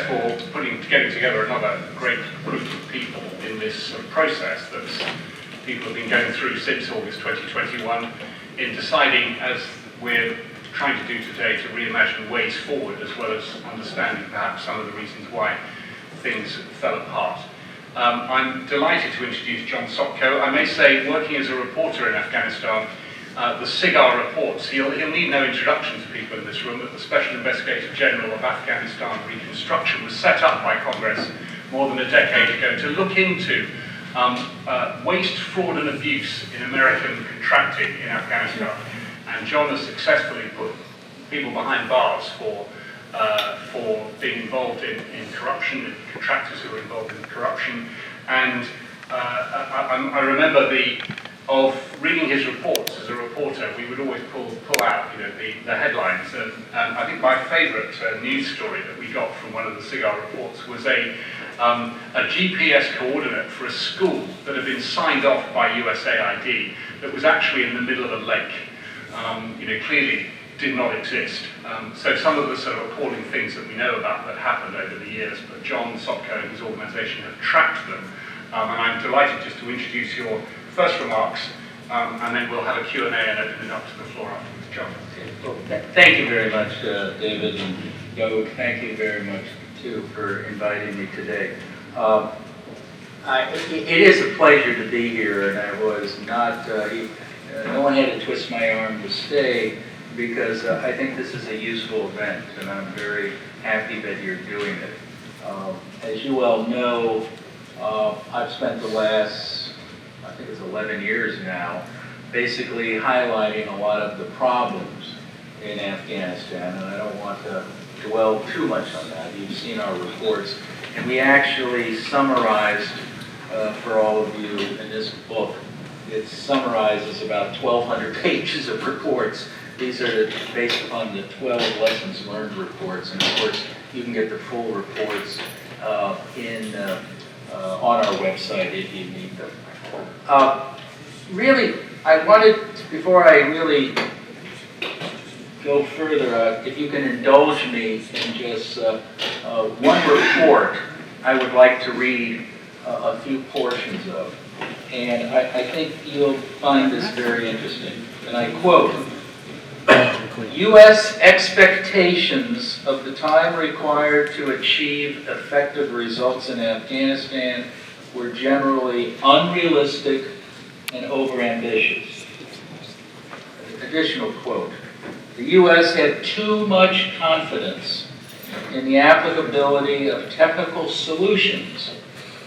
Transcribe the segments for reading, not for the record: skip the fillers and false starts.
for getting together another great group of people in this sort of process that people have been going through since August 2021 in deciding, as we're trying to do today, to reimagine ways forward, as well as understanding perhaps some of the reasons why things fell apart. I'm delighted to introduce John Sopko. I may say, working as a reporter in Afghanistan, the SIGAR reports, he'll need no introduction to people in this room, that the Special Investigator General of Afghanistan Reconstruction was set up by Congress more than a decade ago to look into waste, fraud and abuse in American contracting in Afghanistan. And John has successfully put people behind bars for being involved in corruption, contractors who are involved in corruption. And I remember of reading his reports as a reporter. We would always pull out, the headlines. And I think my favourite news story that we got from one of the SIGAR reports was a GPS coordinate for a school that had been signed off by USAID that was actually in the middle of a lake. Clearly did not exist. So some of the sort of appalling things that we know about that happened over the years, but John Sopko and his organisation have tracked them. And I'm delighted just to introduce your first remarks, and then we'll have a Q&A and open it up to the floor afterwards. John. Well, thank you very much, David, and Doug, thank you very much, too, for inviting me today. It is a pleasure to be here, and I was not, no one had to twist my arm to stay, because I think this is a useful event, and I'm very happy that you're doing it. As you well know, I've spent the last, I think it's 11 years now, basically highlighting a lot of the problems in Afghanistan, and I don't want to dwell too much on that. You've seen our reports, and we actually summarized for all of you in this book. It summarizes about 1,200 pages of reports. These are based upon the 12 lessons learned reports, and of course you can get the full reports on our website if you need them. Really, I wanted, before I really go further, if you can indulge me in just one report I would like to read a few portions of. And I think you'll find this very interesting. And I quote, U.S. expectations of the time required to achieve effective results in Afghanistan were generally unrealistic and overambitious. Additional quote, the U.S. had too much confidence in the applicability of technical solutions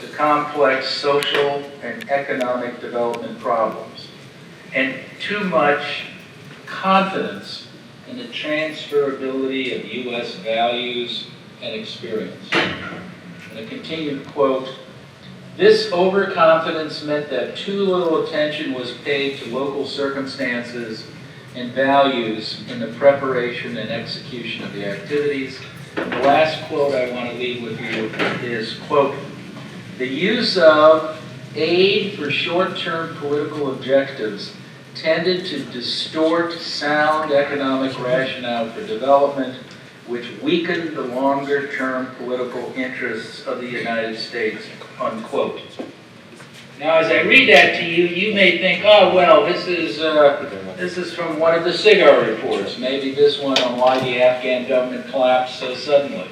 to complex social and economic development problems, and too much confidence in the transferability of U.S. values and experience. And a continued quote, this overconfidence meant that too little attention was paid to local circumstances and values in the preparation and execution of the activities. The last quote I want to leave with you is, quote, the use of aid for short-term political objectives tended to distort sound economic rationale for development, which weakened the longer-term political interests of the United States, unquote. Now, as I read that to you, you may think, oh, well, this is from one of the SIGAR reports, maybe this one on why the Afghan government collapsed so suddenly.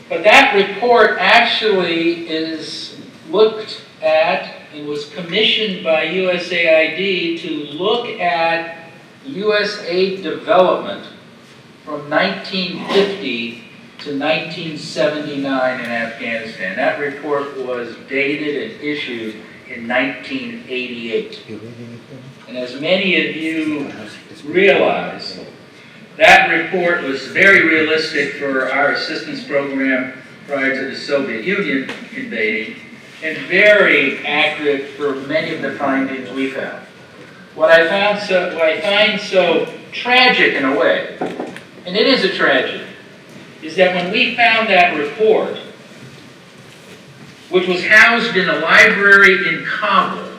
But that report actually is looked at and was commissioned by USAID to look at U.S. aid development from 1950 to 1979 in Afghanistan. That report was dated and issued in 1988. And as many of you realize, that report was very realistic for our assistance program prior to the Soviet Union invading, and very accurate for many of the findings we found. What I find so tragic in a way, and it is a tragedy, is that when we found that report, which was housed in a library in Kabul,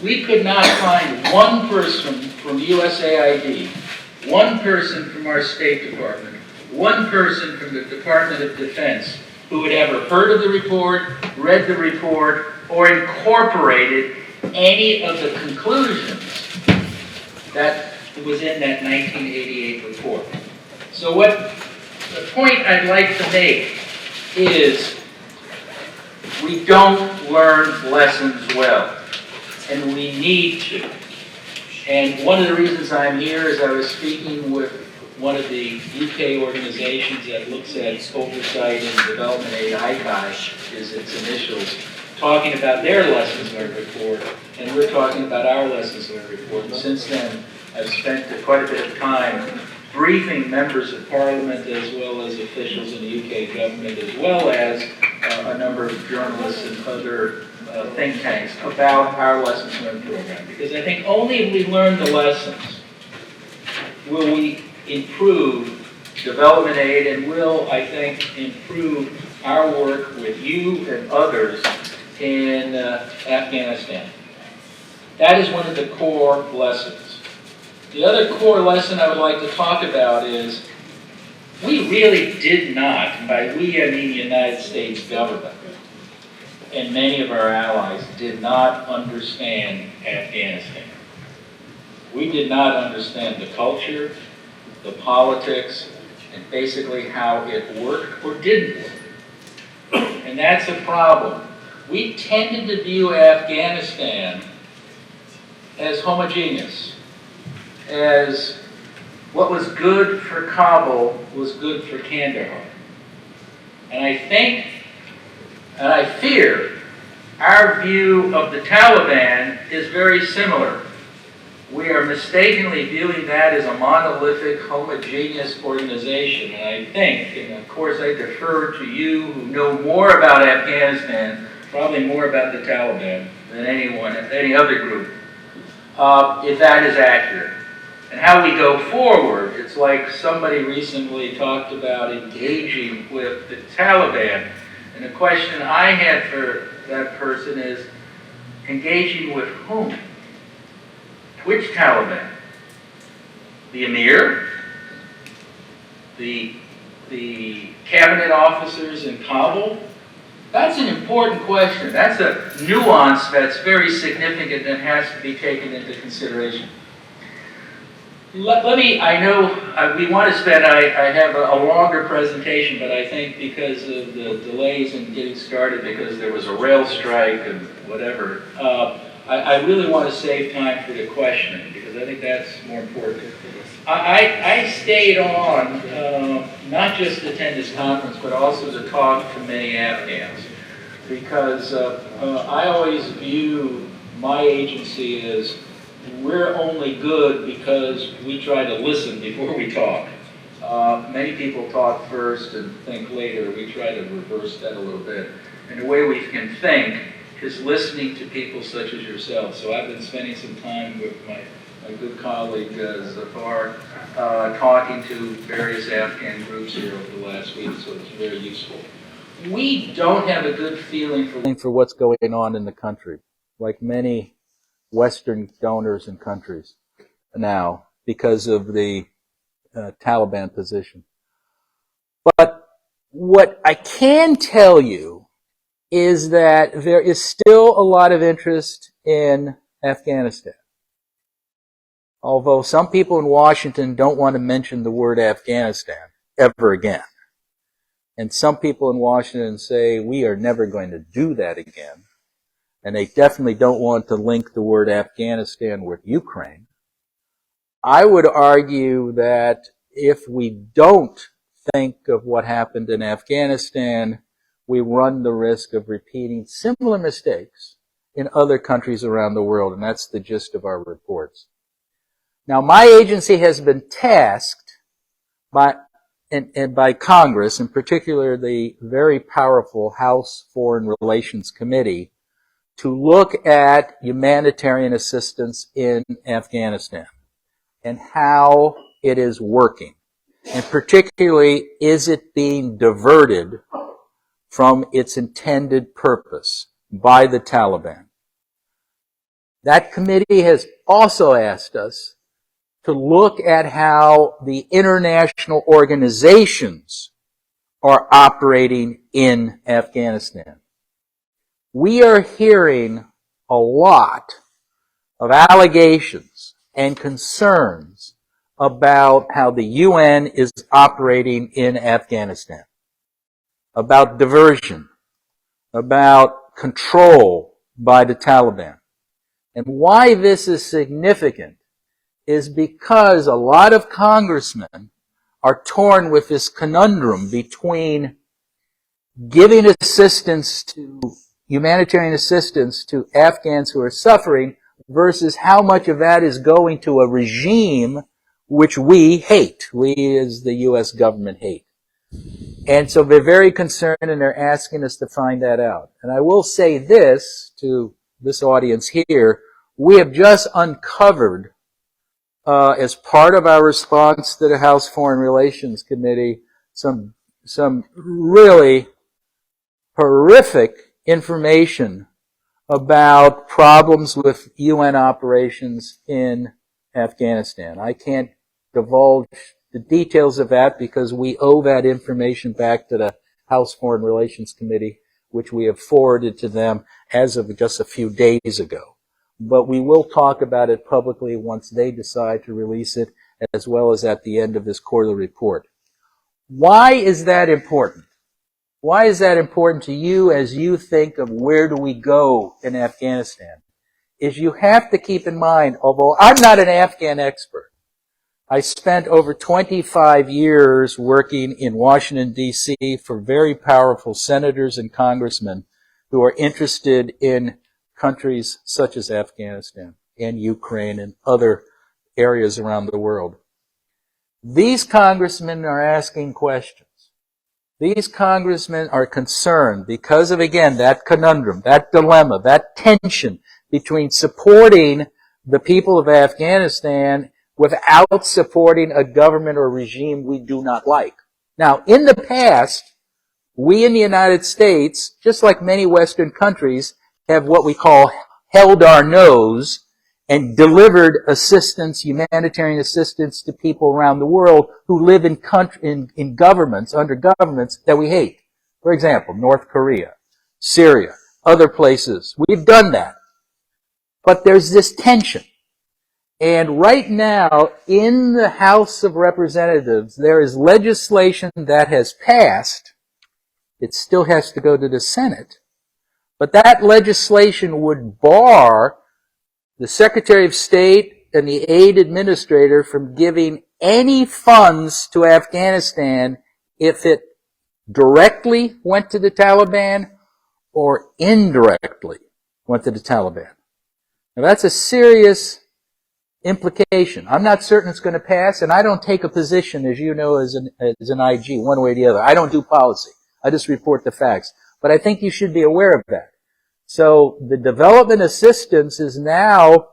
we could not find one person from USAID, one person from our State Department, one person from the Department of Defense who had ever heard of the report, read the report, or incorporated any of the conclusions that was in that 1988 report. So the point I'd like to make is we don't learn lessons well, and we need to. And one of the reasons I'm here is I was speaking with one of the UK organizations that looks at oversight and development aid, ICAI is its initials, talking about their lessons learned report, and we're talking about our lessons learned report. And since then, I've spent quite a bit of time briefing members of Parliament as well as officials in the UK government, as well as a number of journalists and other think tanks about our lessons learned program. Because I think only if we learn the lessons will we improve development aid, and will, I think, improve our work with you and others in Afghanistan. That is one of the core lessons. The other core lesson I would like to talk about is we really did not, and by we I mean the United States government, and many of our allies did not understand Afghanistan. We did not understand the culture, the politics, and basically how it worked or didn't work. And that's a problem. We tended to view Afghanistan as homogeneous, as what was good for Kabul was good for Kandahar. And I think, and I fear, our view of the Taliban is very similar. We are mistakenly viewing that as a monolithic, homogeneous organization. And I think, and of course I defer to you who know more about Afghanistan, probably more about the Taliban than any other group, if that is accurate. And how we go forward, it's like somebody recently talked about engaging with the Taliban. And the question I had for that person is, engaging with whom? Which Taliban? The Emir? The cabinet officers in Kabul? That's an important question. That's a nuance that's very significant and has to be taken into consideration. Let me, I know we want to spend, I have a longer presentation, but I think because of the delays in getting started, because there was a rail strike and whatever, I really want to save time for the questioning, because I think that's more important. I stayed on, not just to attend this conference, but also to talk to many Afghans, because I always view my agency as we're only good because we try to listen before we talk. Many people talk first and think later. We try to reverse that a little bit. And the way we can think is listening to people such as yourself. So I've been spending some time with my good colleague Zafar, talking to various Afghan groups here over the last week, so it's very useful. We don't have a good feeling for what's going on in the country, like many Western donors and countries now, because of the Taliban position. But what I can tell you is that there is still a lot of interest in Afghanistan. Although some people in Washington don't want to mention the word Afghanistan ever again. And some people in Washington say, we are never going to do that again. And they definitely don't want to link the word Afghanistan with Ukraine. I would argue that if we don't think of what happened in Afghanistan, we run the risk of repeating similar mistakes in other countries around the world, and that's the gist of our reports. Now, my agency has been tasked by Congress, in particular the very powerful House Foreign Relations Committee, to look at humanitarian assistance in Afghanistan and how it is working. And particularly, is it being diverted from its intended purpose by the Taliban? That committee has also asked us to look at how the international organizations are operating in Afghanistan. We are hearing a lot of allegations and concerns about how the UN is operating in Afghanistan, about diversion, about control by the Taliban. And why this is significant is because a lot of congressmen are torn with this conundrum between giving assistance to humanitarian assistance to Afghans who are suffering versus how much of that is going to a regime which we hate, we as the US government hate. And so they're very concerned and they're asking us to find that out. And I will say this to this audience here, we have just uncovered, as part of our response to the House Foreign Relations Committee, some really horrific information about problems with UN operations in Afghanistan. I can't divulge the details of that because we owe that information back to the House Foreign Relations Committee, which we have forwarded to them as of just a few days ago. But we will talk about it publicly once they decide to release it, as well as at the end of this quarterly report. Why is that important? Why is that important to you as you think of where do we go in Afghanistan? Is you have to keep in mind, although I'm not an Afghan expert, I spent over 25 years working in Washington, D.C. for very powerful senators and congressmen who are interested in countries such as Afghanistan and Ukraine and other areas around the world. These congressmen are asking questions. These congressmen are concerned because of, again, that conundrum, that dilemma, that tension between supporting the people of Afghanistan without supporting a government or regime we do not like. Now, in the past, we in the United States, just like many Western countries, have what we call held our nose and delivered assistance, humanitarian assistance to people around the world who live in governments, under governments that we hate. For example, North Korea, Syria, other places. We've done that. But there's this tension. And right now, in the House of Representatives, there is legislation that has passed. It still has to go to the Senate. But that legislation would bar the Secretary of State and the aid administrator from giving any funds to Afghanistan if it directly went to the Taliban or indirectly went to the Taliban. Now that's a serious implication. I'm not certain it's going to pass, and I don't take a position, as you know, as an IG, one way or the other. I don't do policy. I just report the facts. But I think you should be aware of that. So the development assistance is now,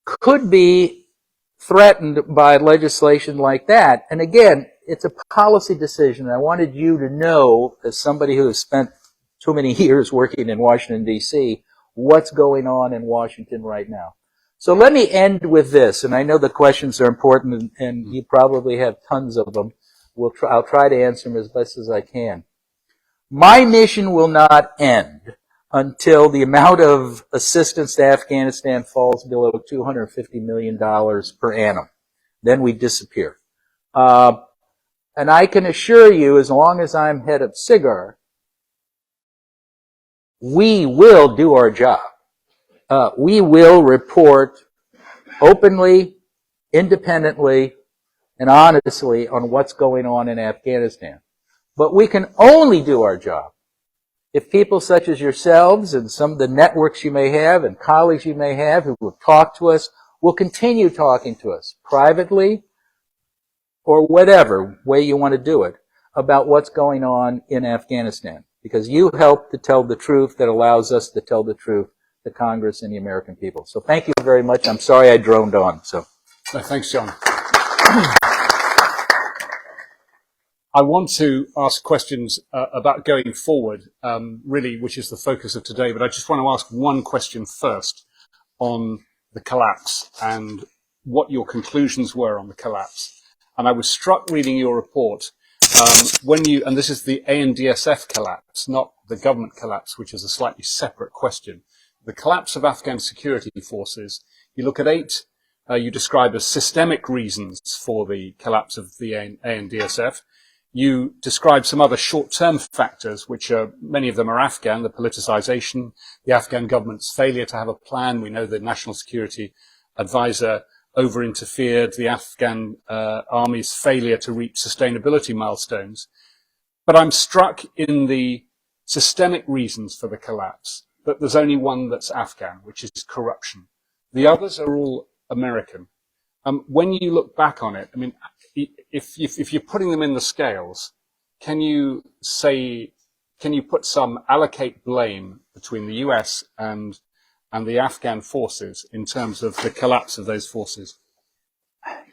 could be threatened by legislation like that. And again, it's a policy decision. I wanted you to know, as somebody who has spent too many years working in Washington, D.C., what's going on in Washington right now. So let me end with this, and I know the questions are important, and you probably have tons of them. I'll try to answer them as best as I can. My mission will not end until the amount of assistance to Afghanistan falls below $250 million per annum. Then we disappear. And I can assure you, as long as I'm head of SIGAR, we will do our job. We will report openly, independently, and honestly on what's going on in Afghanistan. But we can only do our job if people such as yourselves and some of the networks you may have and colleagues you may have who will talk to us will continue talking to us privately or whatever way you want to do it about what's going on in Afghanistan. Because you help to tell the truth that allows us to tell the truth to Congress and the American people. So thank you very much. I'm sorry I droned on. Thanks, John. I want to ask questions about going forward, really, which is the focus of today. But I just want to ask one question first on the collapse and what your conclusions were on the collapse. And I was struck reading your report and this is the ANDSF collapse, not the government collapse, which is a slightly separate question. The collapse of Afghan security forces, you look at 8, you describe as systemic reasons for the collapse of the ANDSF. You describe some other short-term factors, which are, many of them are Afghan, the politicization, the Afghan government's failure to have a plan. We know the National Security Advisor over-interfered, the Afghan army's failure to reach sustainability milestones. But I'm struck in the systemic reasons for the collapse that there's only one that's Afghan, which is corruption. The others are all American. When you look back on it, I mean, if you're putting them in the scales, can you allocate blame between the US and the Afghan forces in terms of the collapse of those forces?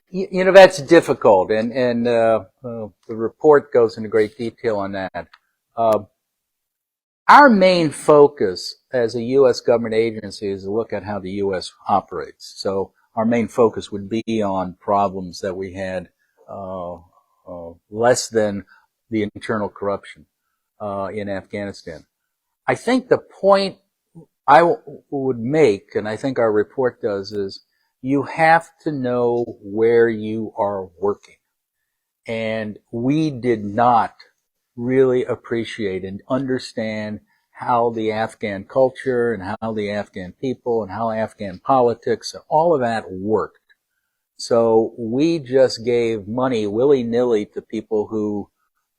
You know, that's difficult, and the report goes into great detail on that. Our main focus as a U.S. government agency is to look at how the U.S. operates. So our main focus would be on problems that we had less than the internal corruption in Afghanistan. I think the point I would make, and I think our report does, is you have to know where you are working. And we did not really appreciate and understand how the Afghan culture and how the Afghan people and how Afghan politics and all of that worked. So we just gave money willy-nilly to people who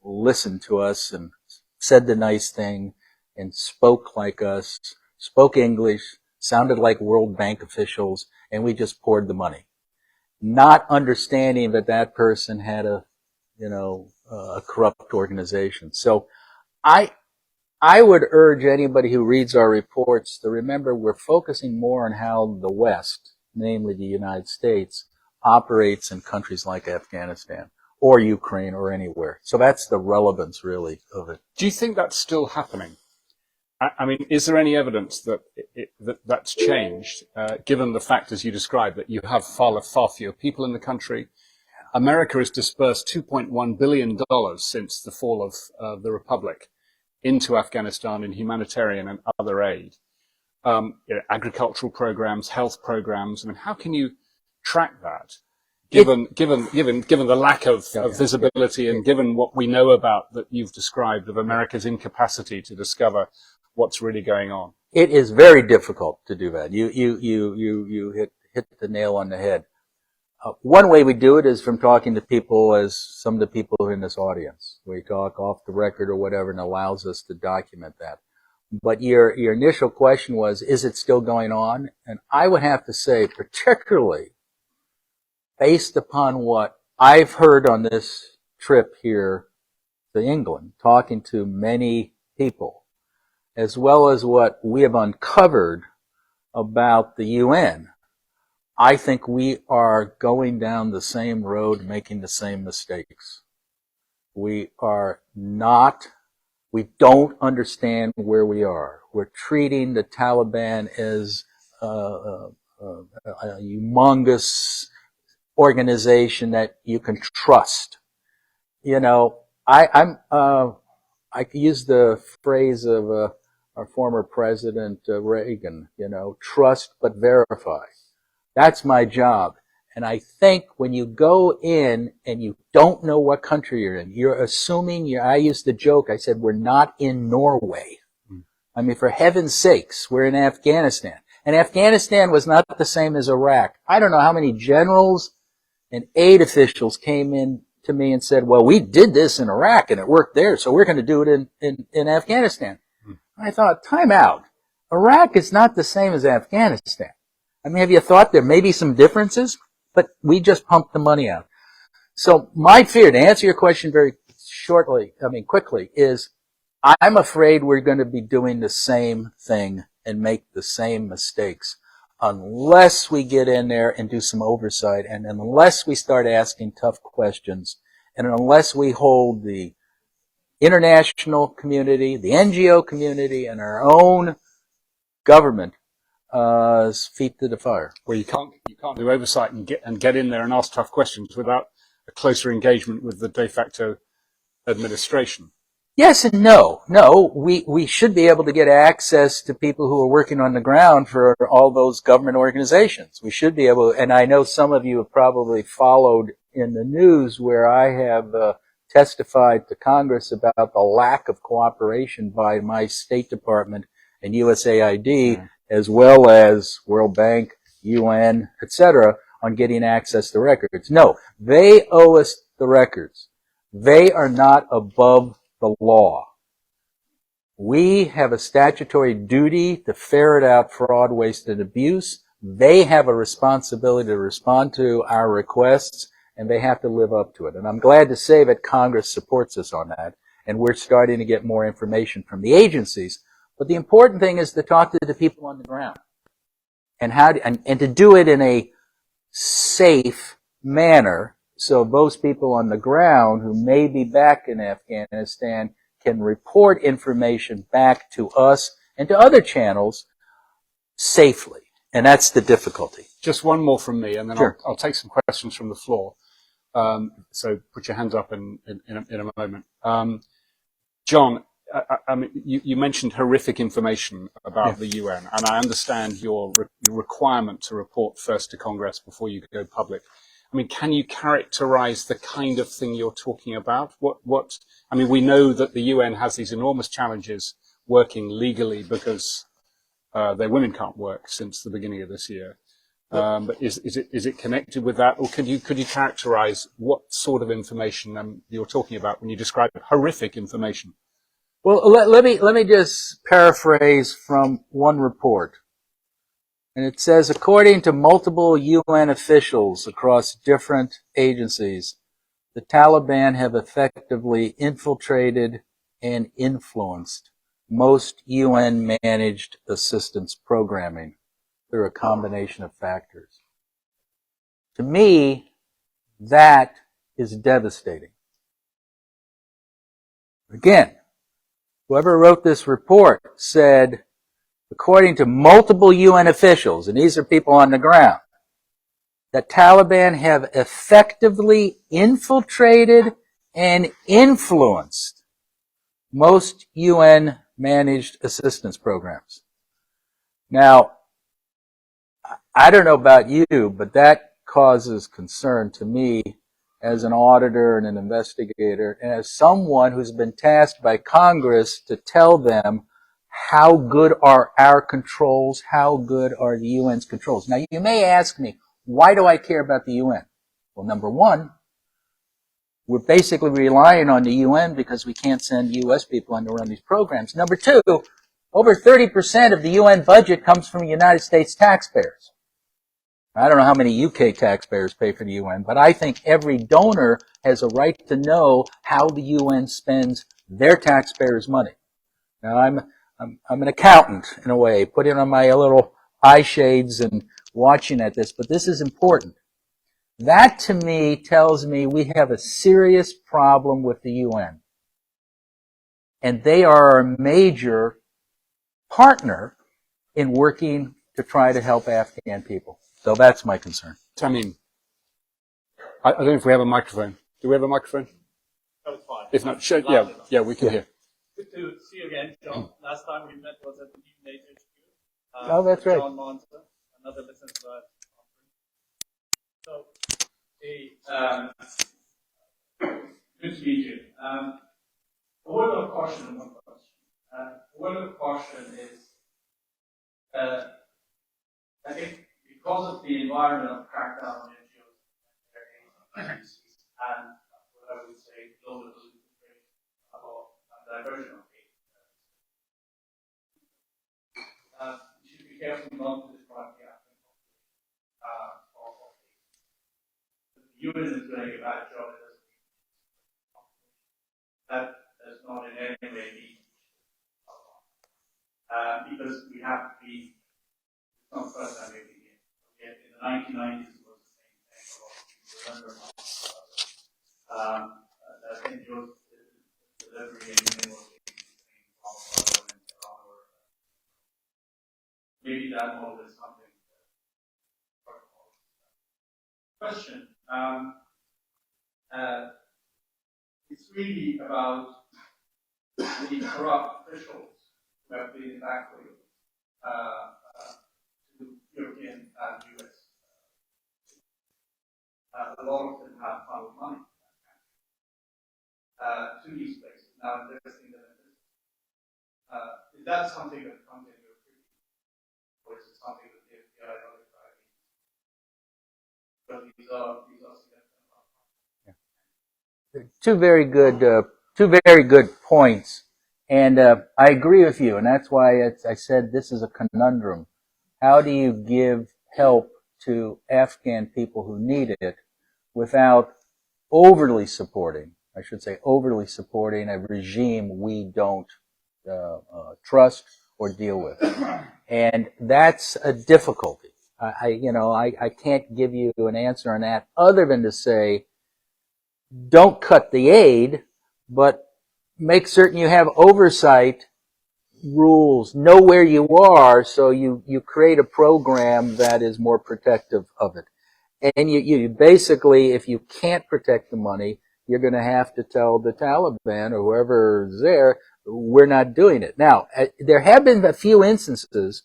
listened to us and said the nice thing and spoke like us, spoke English, sounded like World Bank officials, and we just poured the money. Not understanding that that person had a corrupt organization. So I would urge anybody who reads our reports to remember we're focusing more on how the West, namely the United States, operates in countries like Afghanistan or Ukraine or anywhere. So that's the relevance, really, of it. Do you think that's still happening? I mean, is there any evidence that that's changed, given the factors you described, that you have far fewer people in the country? America has dispersed $2.1 billion since the fall of the Republic into Afghanistan in humanitarian and other aid. Agricultural programs, health programs. I mean, how can you track that, given the lack of visibility and given what we know about that you've described of America's incapacity to discover what's really going on? It is very difficult to do that. You hit the nail on the head. One way we do it is from talking to people, as some of the people who are in this audience. We talk off the record or whatever, and allows us to document that. But your initial question was, is it still going on? And I would have to say, particularly based upon what I've heard on this trip here to England, talking to many people, as well as what we have uncovered about the UN, I think we are going down the same road, making the same mistakes. We don't understand where we are. We're treating the Taliban as a humongous organization that you can trust. You know, I use the phrase of our former president Reagan, trust but verify. That's my job. And I think when you go in and you don't know what country you're in, you're assuming I used the joke, I said, we're not in Norway. I mean, for heaven's sakes, we're in Afghanistan. And Afghanistan was not the same as Iraq. I don't know how many generals and aid officials came in to me and said, well, we did this in Iraq and it worked there, so we're going to do it in Afghanistan. I thought, time out. Iraq is not the same as Afghanistan. I mean, have you thought there may be some differences? But we just pumped the money out. So my fear, to answer your question very quickly, is I'm afraid we're going to be doing the same thing and make the same mistakes unless we get in there and do some oversight, and unless we start asking tough questions, and unless we hold the international community, the NGO community, and our own government feet to the fire. Well, you can't can't do oversight and get in there and ask tough questions without a closer engagement with the de facto administration. Yes and no. No, we should be able to get access to people who are working on the ground for all those government organizations. We should be able, and I know some of you have probably followed in the news where I have testified to Congress about the lack of cooperation by my State Department and USAID, as well as World Bank, UN, etc., on getting access to records. No, they owe us the records. They are not above the law. We have a statutory duty to ferret out fraud, waste, and abuse. They have a responsibility to respond to our requests, and they have to live up to it. And I'm glad to say that Congress supports us on that, and we're starting to get more information from the agencies. But the important thing is to talk to the people on the ground, and and to do it in a safe manner, so those people on the ground who may be back in Afghanistan can report information back to us and to other channels safely. And that's the difficulty. Just one more from me, and then Sure. I'll take some questions from the floor. So put your hands up in a moment. John, I mean, you mentioned horrific information about the UN, and I understand your requirement to report first to Congress before you go public. I mean, can you characterize the kind of thing you're talking about? I mean, we know that the UN has these enormous challenges working legally because their women can't work since the beginning of this year. But is it connected with that, or could you characterize what sort of information you're talking about when you describe horrific information? Well, let me just paraphrase from one report. And it says, according to multiple UN officials across different agencies, the Taliban have effectively infiltrated and influenced most UN-managed assistance programming through a combination of factors. To me, that is devastating. Again, whoever wrote this report said, according to multiple UN officials, and these are people on the ground, that Taliban have effectively infiltrated and influenced most UN-managed assistance programs. Now, I don't know about you, but that causes concern to me as an auditor and an investigator, and as someone who's been tasked by Congress to tell them how good are our controls, how good are the UN's controls. Now, you may ask me, why do I care about the UN? Well, number one, we're basically relying on the UN because we can't send US people on to run these programs. Number two, over 30% of the UN budget comes from United States taxpayers. I don't know how many UK taxpayers pay for the UN, but I think every donor has a right to know how the UN spends their taxpayers' money. Now, I'm an accountant, in a way, putting on my little eye shades and watching at this, but this is important. That, to me, tells me we have a serious problem with the UN. And they are a major partner in working to try to help Afghan people. So that's my concern. Tamim, I don't know if we have a microphone. Do we have a microphone? That was fine. If not, we can hear. Good to see you again, John. Last time we met was at the NATO HQ. Oh, that's right. John Monson, another listener to our conference. So, good to meet you. A word of caution and one question. A word of caution is, I think, because of the environment of crackdown on NGOs and their agencies, and what I would say global proliferation or diversion of aid, you should be careful not to describe the Afghan population of aid. The UN is doing a bad job. That does not in any way mean because we have to be. It's not the first time we've been here. In the 1990s, it was the same thing. Remember, that NGOs delivery and maybe that model is something question. It's really about the corrupt officials who have been evacuated to European and US. A lot of them have found money to these places, now investing them in business. Is that something that comes in your opinion? Or is it something that the FBI notified? But these are significant. Two very good points. And I agree with you, and that's why I said this is a conundrum. How do you give help to Afghan people who need it without overly supporting a regime we don't trust or deal with? And that's a difficulty. I can't give you an answer on that other than to say, don't cut the aid, but make certain you have oversight rules, know where you are, so you create a program that is more protective of it. And you basically, if you can't protect the money, you're going to have to tell the Taliban or whoever's there, we're not doing it. Now, there have been a few instances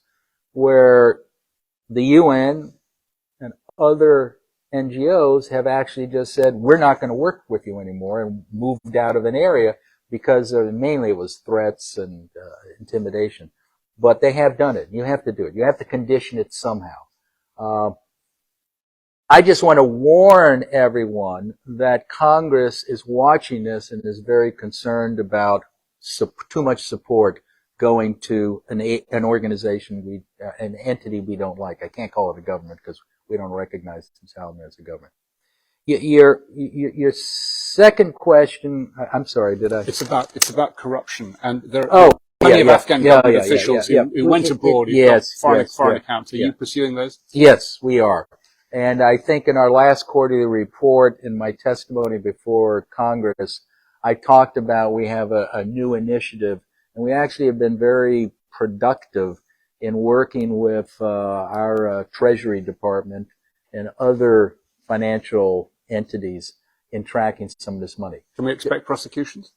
where the UN and other NGOs have actually just said, we're not going to work with you anymore, and moved out of an area because mainly it was threats and intimidation. But they have done it. You have to do it. You have to condition it somehow. I just want to warn everyone that Congress is watching this and is very concerned about too much support going to an organization, an entity we don't like. I can't call it a government because we don't recognize the Taliban as a government. Your second question, I'm sorry, did I? It's about corruption, and there are plenty of Afghan government officials who went abroad, who got foreign accounts. Are you pursuing those? Yes, we are. And I think in our last quarterly report, in my testimony before Congress, I talked about we have a new initiative, and we actually have been very productive in working with our Treasury Department and other financial entities in tracking some of this money. Can we expect prosecutions?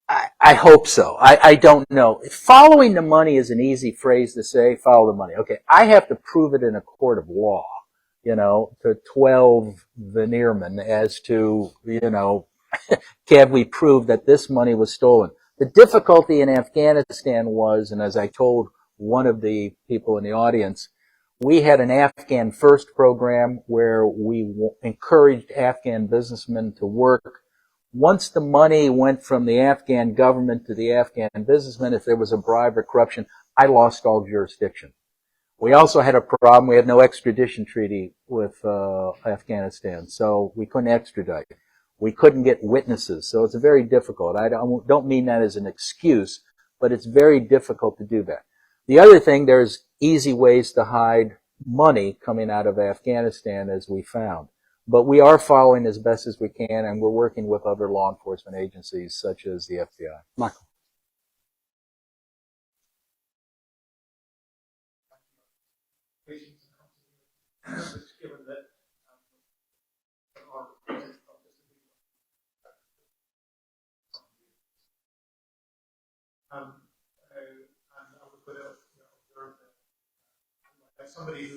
I hope so. I don't know. Following the money is an easy phrase to say, follow the money. Okay, I have to prove it in a court of law, to 12 veneermen as to, can we prove that this money was stolen? The difficulty in Afghanistan was, and as I told one of the people in the audience, we had an Afghan First program where we encouraged Afghan businessmen to work. Once the money went from the Afghan government to the Afghan businessmen, if there was a bribe or corruption, I lost all jurisdiction. We also had a problem. We had no extradition treaty with Afghanistan, so we couldn't extradite. We couldn't get witnesses, so it's very difficult. I don't mean that as an excuse, but it's very difficult to do that. The other thing, there's easy ways to hide money coming out of Afghanistan, as we found. But we are following as best as we can, and we're working with other law enforcement agencies, such as the FBI. Michael. Given that and I would put it, observe that somebody who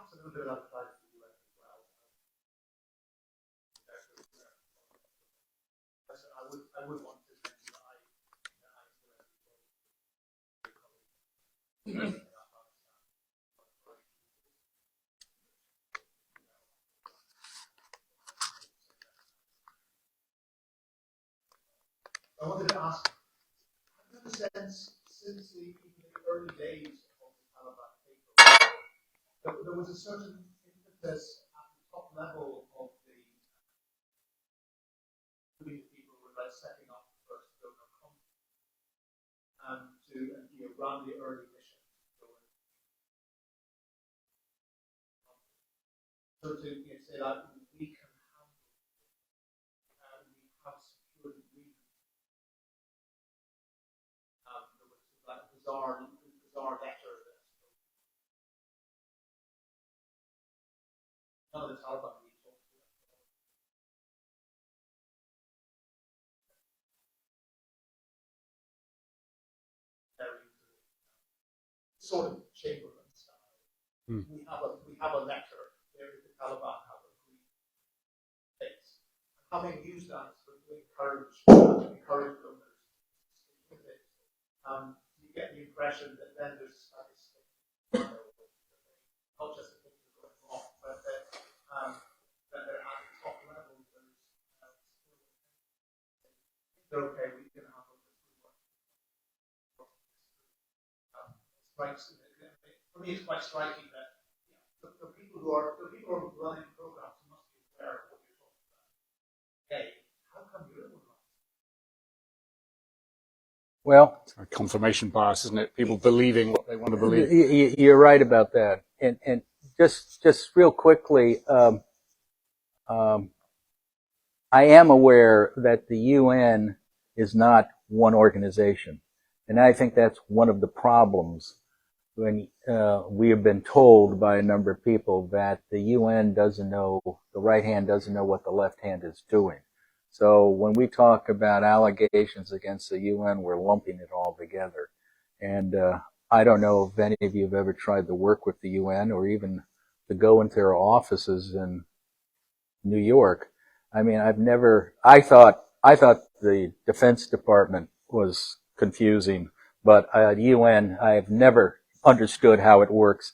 a little bit outside the US as well. I would want to mention I wanted to ask, have you had a sense since the early days of the Taliban takeover that there was a certain impetus at the top level of the people who were like setting up the first donor company and run the early mission. So to say that we can bizarre letter that none of the Taliban really talked to them. Sort of Chamberlain style. We have a letter where the Taliban have agreed things. Having used that to encourage donors with it, you get the impression that then there's not just the things that are going wrong, but that they're at the top level. They're okay. We can have a for me, it's quite striking that the people who are running programs must be aware of what you're talking about. Hey, how come you're the one? Well, It's a confirmation bias, isn't it? People believing what they want to believe. you're right about that. And just real quickly, I am aware that the UN is not one organization. And I think that's one of the problems when we have been told by a number of people that the UN doesn't know, the right hand doesn't know what the left hand is doing. So when we talk about allegations against the UN, we're lumping it all together. And I don't know if any of you have ever tried to work with the UN or even to go into their offices in New York. I mean, I thought the Defense Department was confusing, but UN, I have never understood how it works.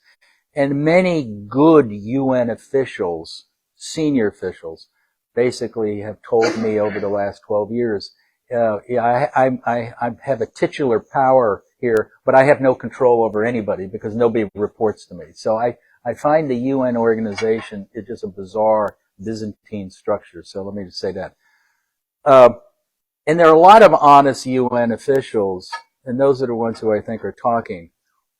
And many good UN officials, senior officials, basically have told me over the last 12 years, I have a titular power here, but I have no control over anybody because nobody reports to me. So I find the UN organization is just a bizarre Byzantine structure. So let me just say that. And there are a lot of honest UN officials, and those are the ones who I think are talking.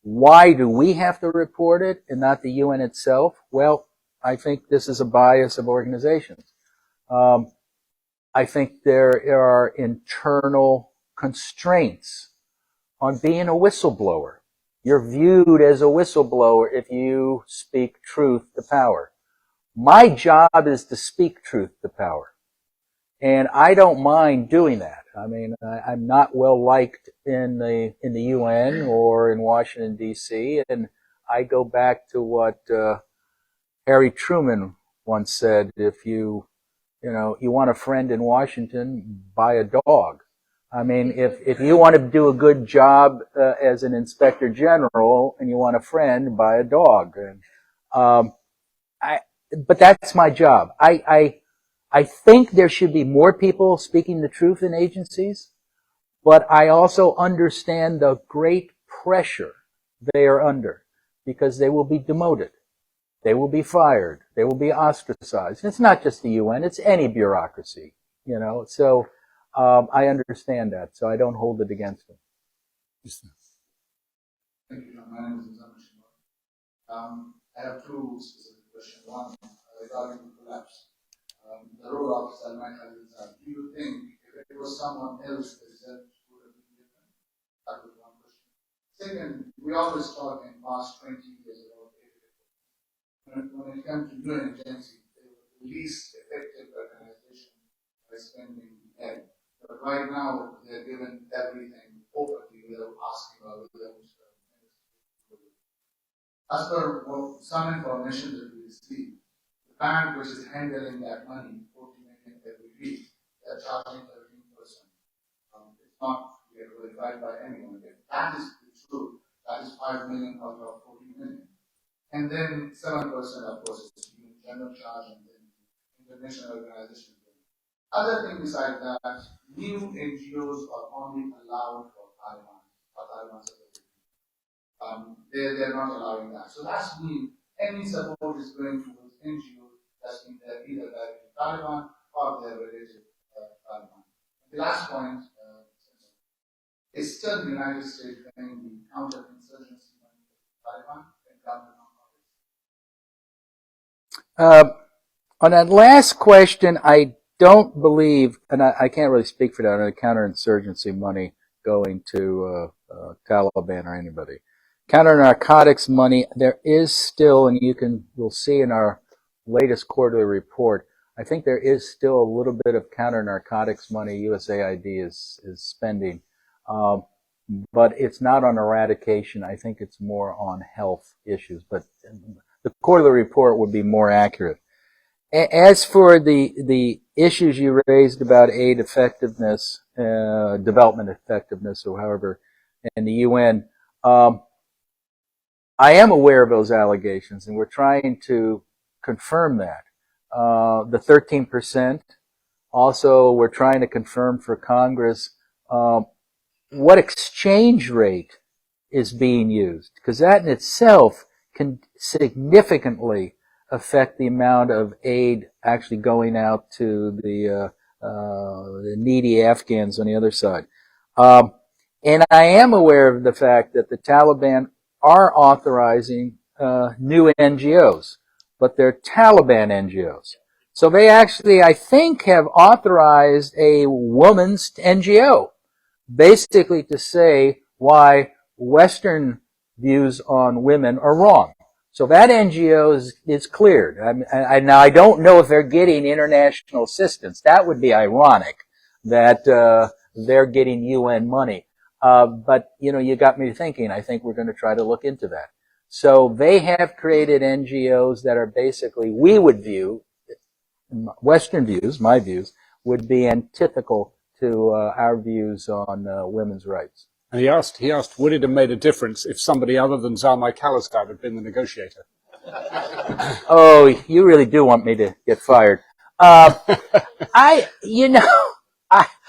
Why do we have to report it and not the UN itself? Well, I think this is a bias of organizations. I think there are internal constraints on being a whistleblower. You're viewed as a whistleblower if you speak truth to power. My job is to speak truth to power. And I don't mind doing that. I mean, I'm not well liked in the UN or in Washington, D.C., and I go back to what Harry Truman once said, if you want a friend in Washington, buy a dog. I mean, if you want to do a good job as an inspector general and you want a friend, buy a dog. And, but that's my job. I think there should be more people speaking the truth in agencies, but I also understand the great pressure they are under because they will be demoted. They will be fired. They will be ostracized. And it's not just the UN, it's any bureaucracy, So I understand that, so I don't hold it against them. Thank you, John. My name is Nizam. I have two specific questions. One, regarding the collapse. The role of Salman al-Azhar. Do you think if it was someone else, the result would have been different? That was one question. Second, we always talk in the past 20 years about when it comes to UN agencies, they were the least effective organization by spending aid. But right now, they're given everything openly without asking or without. As per some information that we received, the bank which is handling that money, 40 million every week, they're charging 13%. It's not verified by anyone. If that is the truth, that is 5 million out of 40 million. And then 7%, of course, is general charge and then international organizations. Other thing besides that, new NGOs are only allowed for Taliban or Taliban support. They're not allowing that. So that's means any support is going towards NGOs that's either directly Taliban or they're related to Taliban. The last point is still the United States paying the counterinsurgency money to Taliban and counter On that last question, I don't believe, and I can't really speak for that, on the counterinsurgency money going to Taliban or anybody. Counter-narcotics money, there is still, and you'll see in our latest quarterly report, I think there is still a little bit of counter-narcotics money USAID is spending. But it's not on eradication. I think it's more on health issues. But the quarterly report would be more accurate. As for the issues you raised about aid effectiveness, development effectiveness, or however, and the UN, I am aware of those allegations, and we're trying to confirm that. The 13%. Also, we're trying to confirm for Congress what exchange rate is being used, because that in itself can significantly affect the amount of aid actually going out to the needy Afghans on the other side. And I am aware of the fact that the Taliban are authorizing new NGOs, but they're Taliban NGOs. So they actually, I think, have authorized a woman's NGO, basically to say why Western views on women are wrong. So that NGO is cleared. Now, I don't know if they're getting international assistance. That would be ironic that they're getting UN money. But, you got me thinking. I think we're going to try to look into that. So they have created NGOs that are basically, we would view, Western views, my views, would be antithetical to our views on women's rights. And he asked, would it have made a difference if somebody other than Zalmay Khalilzad had been the negotiator? Oh, you really do want me to get fired.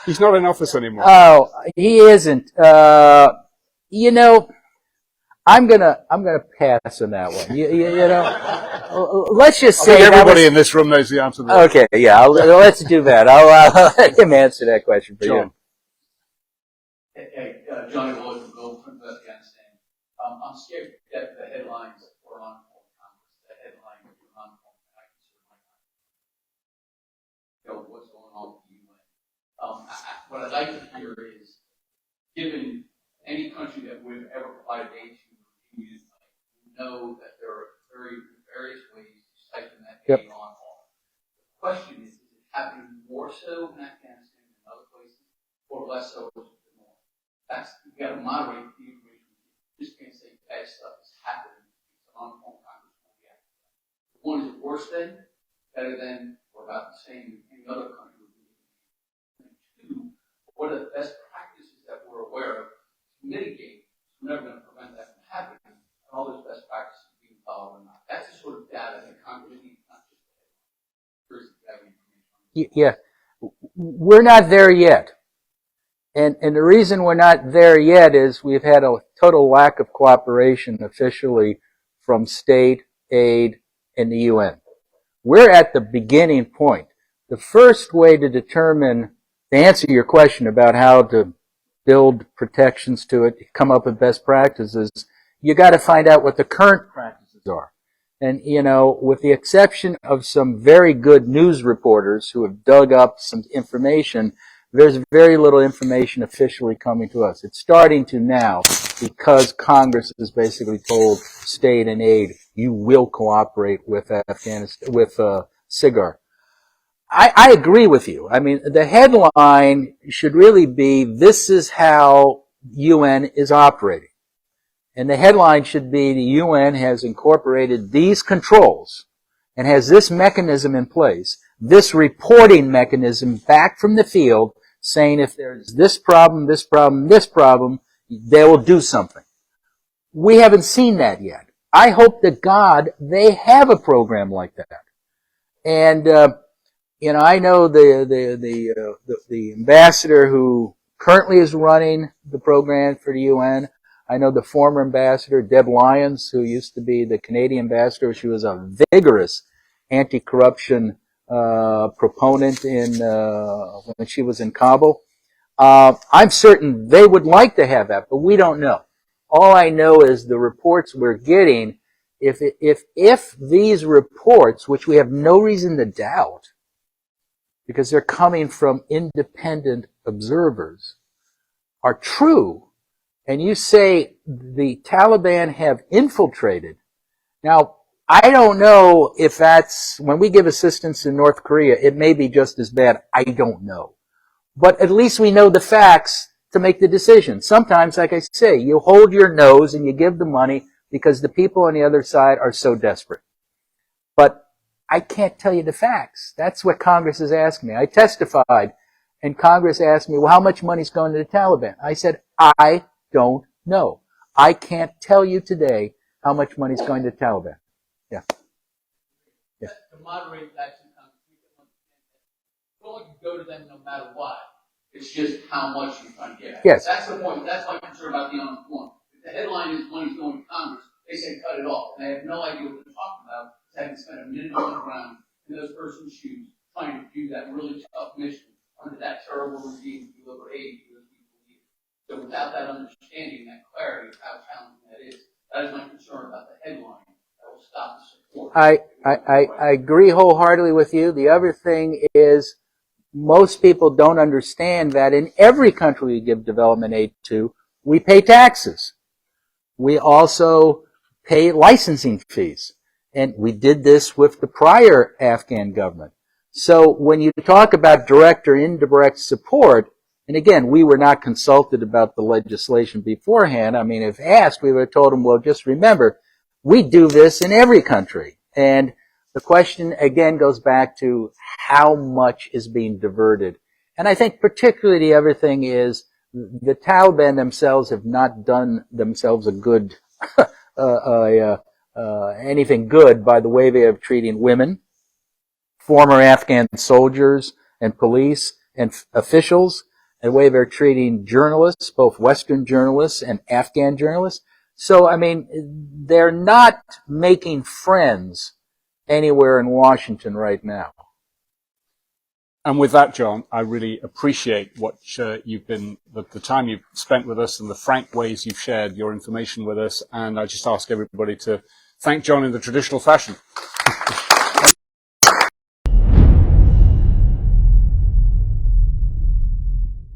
He's not in office anymore. Oh, he isn't. I'm gonna pass on that one. Let's just say everybody in this room knows the answer to that. Okay, yeah, let's do that. I'll let him answer that question for John. you. Hey, Johnny Lloyd from Gold from Afghanistan. I'm scared that the headlines were on Congress. The headline were on I consider my what's going on with the UN. What I'd like to hear is, given any country that we've ever provided aid to, we know that there are various ways to siphon that aid on off. The question is it happening more so in Afghanistan than other places, or less so than more? We got to moderate the information. You just can't say bad stuff is happening. It's on Congress won't react to that. One is worse than, better than, or about the same in any other country. And two, what are the best practices that we're aware of to mitigate? We're never going to prevent that from happening. And all those best practices being followed or not. That's the sort of data that Congress needs, not just the information. Yeah, we're not there yet. And the reason we're not there yet is we've had a total lack of cooperation officially from state, aid, and the UN. We're at the beginning point. The first way to determine, to answer your question about how to build protections to it, come up with best practices, you got to find out what the current practices are. And, with the exception of some very good news reporters who have dug up some information, there's very little information officially coming to us. It's starting to now because Congress has basically told state and aid, you will cooperate with Afghanistan, with SIGAR. I agree with you. I mean, the headline should really be, this is how UN is operating. And the headline should be, the UN has incorporated these controls and has this mechanism in place, this reporting mechanism back from the field, saying if there's this problem, this problem, this problem, they will do something. We haven't seen that yet. I hope to God they have a program like that. And, I know the ambassador who currently is running the program for the UN. I know the former ambassador, Deb Lyons, who used to be the Canadian ambassador. She was a vigorous anti-corruption proponent when she was in Kabul. I'm certain they would like to have that, but we don't know. All I know is the reports we're getting, if these reports, which we have no reason to doubt, because they're coming from independent observers, are true, and you say the Taliban have infiltrated. Now, I don't know if that's, when we give assistance in North Korea, it may be just as bad. I don't know. But at least we know the facts to make the decision. Sometimes, like I say, you hold your nose and you give the money because the people on the other side are so desperate. But I can't tell you the facts. That's what Congress has asked me. I testified, and Congress asked me, well, how much money is going to the Taliban? I said, I don't know. I can't tell you today how much money is going to the Taliban. Yeah. To moderate that, well, you go to them no matter what. It's just how much you're trying to get at. Yes. That's the point. That's my concern about the unemployment. If the headline is money's going to Congress, they say cut it off. And they have no idea what they're talking about. They haven't spent a minute on the ground in those person's shoes trying to do that really tough mission under that terrible regime to deliver aid to those people who need it. So without that understanding, that clarity of how challenging that is my concern about the headline. That will stop the support. I agree wholeheartedly with you. The other thing is, most people don't understand that in every country we give development aid to, we pay taxes. We also pay licensing fees. And we did this with the prior Afghan government. So when you talk about direct or indirect support, and again, we were not consulted about the legislation beforehand. I mean, if asked, we would have told them, well, just remember, we do this in every country. And the question, again, goes back to how much is being diverted. And I think particularly the other thing is the Taliban themselves have not done themselves a good, anything good by the way they are treating women, former Afghan soldiers and police and officials, and the way they're treating journalists, both Western journalists and Afghan journalists. So, I mean, they're not making friends anywhere in Washington right now. And with that, John, I really appreciate what you've been, the time you've spent with us and the frank ways you've shared your information with us. And I just ask everybody to thank John in the traditional fashion.